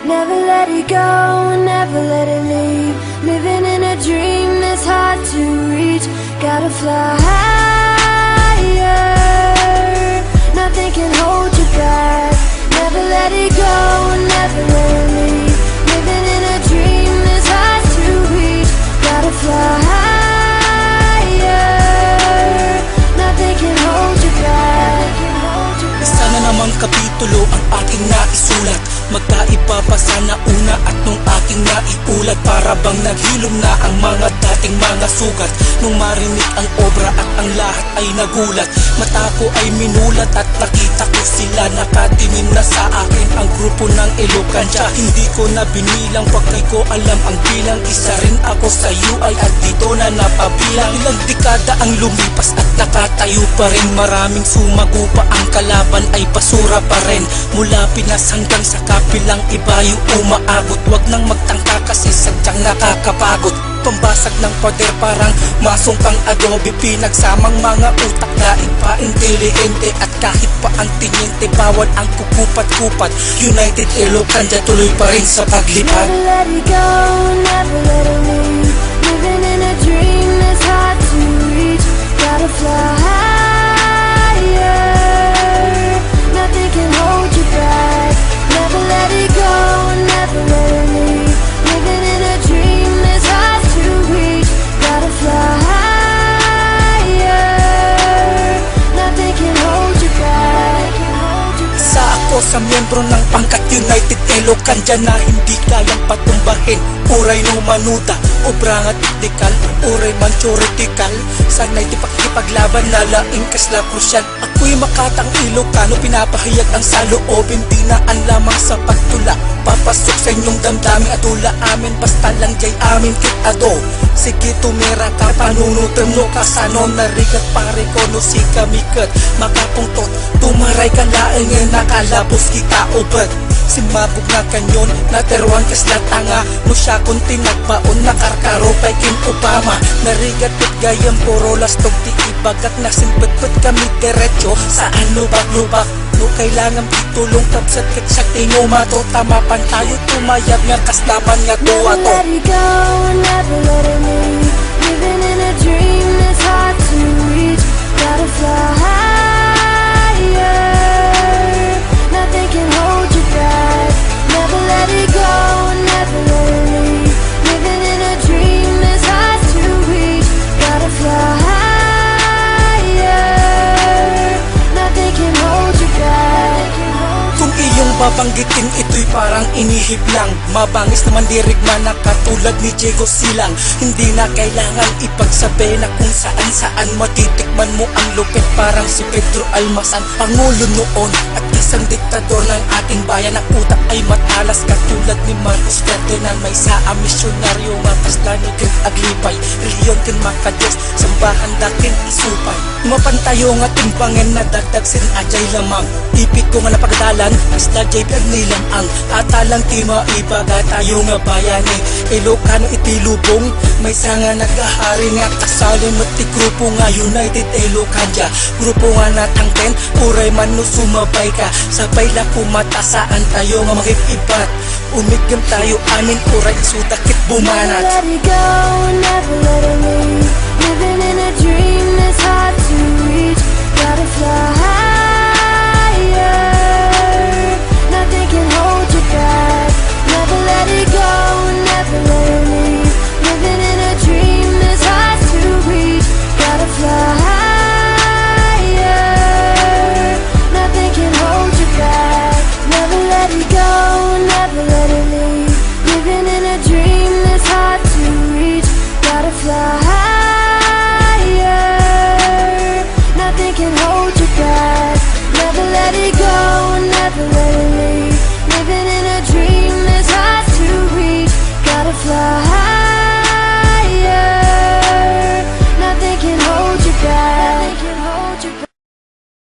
Never let it go, never let it leave. Living in a dream that's hard to reach. Gotta fly higher. Nothing can hold you back. Never let it go, never let it leave. Living in a dream that's hard to reach. Gotta fly higher. Nothing can hold you back. Isa na namang kapitulo ang aking naisulat. Magkaiba pa sana una at nung aking naiulat. Para bang naghilom na ang mga dating mga sugat. Nung marinig ang obra at ang lahat ay nagulat. Mata ko ay minulat at nakita ko sila nakatingin na sa akin. Ang grupo ng Elocancia, hindi ko na binilang. Pagkay ko alam ang bilang. Isa rin ako sa UI at dito na napabilang. Ilang dekada ang lumipas at nakatayo pa rin. Maraming sumago pa, ang kalaban ay basura pa rin. Mula Pinas hanggang sa kapilang ibayo umaabot. Wag nang magtangka kasi sadyang nakakapagod. Pambasag ng pader parang masong pang adobe. Pinagsamang mga utak, daig pa intelihente. At kahit pa ang tinyente, bawal ang kukupat-kupat. United Elocancia tuloy pa rin sa paglipad. Never let it go, never let it leave. Living in a dream that's hard to reach. Gotta fly higher. Nothing can hold you back. Never let it go, never let it leave. Living in a dream that's hard to reach. Gotta fly higher. Nothing can hold you back. Isa ako sa miyembro ng pangkat United Elocancia na hindi kayang patumbahin. Uray no manuda, obra nga teknikal, uray man theoretical. Sana'y tipaglaban na laing kasla krusyal. Ako'y makatang Ilocano, pinapahayag ang saloobin. Di na ang lamang sa pagtula, papasok sa inyong damdamin at tula amin. Basta lang jay amin kitado. Sige tumira ka, panunutan mo kasano. Narigat pare ko no si kamikat. Makapungtot, tumaray ka laing ngayon nakalabos kita ubad. Simabog na kanyon, nateruan kas latanga. No siya kung tinagbaon, nakarkaro pa'y Kim Obama. Narigat at gayang porolas, tugti ibagat na sinpetpet kami diretso. Saan lubak-lubak, no kailangan pitulong tapsat kat siya tingumato. Tamapan tayo tumayab nga kaslaman nga tuwa to. Never let it go, never let it leave. Living in a dream that's hard to reach. Gotta fly higher. Nothing can hold you back. Never let it go, never let it leave. Living in a dream that's hard to reach. Gotta fly higher. Nothing can hold you back. Kung iyong babanggitin, ito'y parang inihip lang. Mabangis naman dirigma na katulad ni Diego Silang. Hindi na kailangan ipagsabi na kung saan-saan matitikman mo ang lupit. Parang si Pedro Almasan, pangulo noon at isang diktador ng ating bayan. Ang utak ay matalas katulad ni Marcos Ferdinand. May saa misyonaryo matasla ni King Aglipay. Reliyon kin makadiyos, sambahan dakin isupay. Mapantayo nga timbangin na dagdag sin ajay lamang. Ipit ko nga napagdalan, asla jay nilang ang atalang tima ibaga tayo nga bayani. Ilocano itilubong, may sanga naghahari nga kasalin mati grupo nga United Elocancia. Grupo nga natangken, uray man no sumabay ka. Sabay la pumatasaan tayo nga mag-ibat. Umigam tayo anin uray sutakit bumanat. Never let it go, never let it leave. Living in a dream that's hard to reach. Gotta fly higher. Nothing can hold you back. Never let it go, never let it leave. Living in a dream that's hard to reach. Gotta fly higher. Nothing can hold you back. Never let it go, never let it leave. Living in a dream that's hard to reach. Gotta fly higher. Nothing can hold you back. Never let it go, never let it leave. Living in a dream that's hard to reach. Gotta fly higher.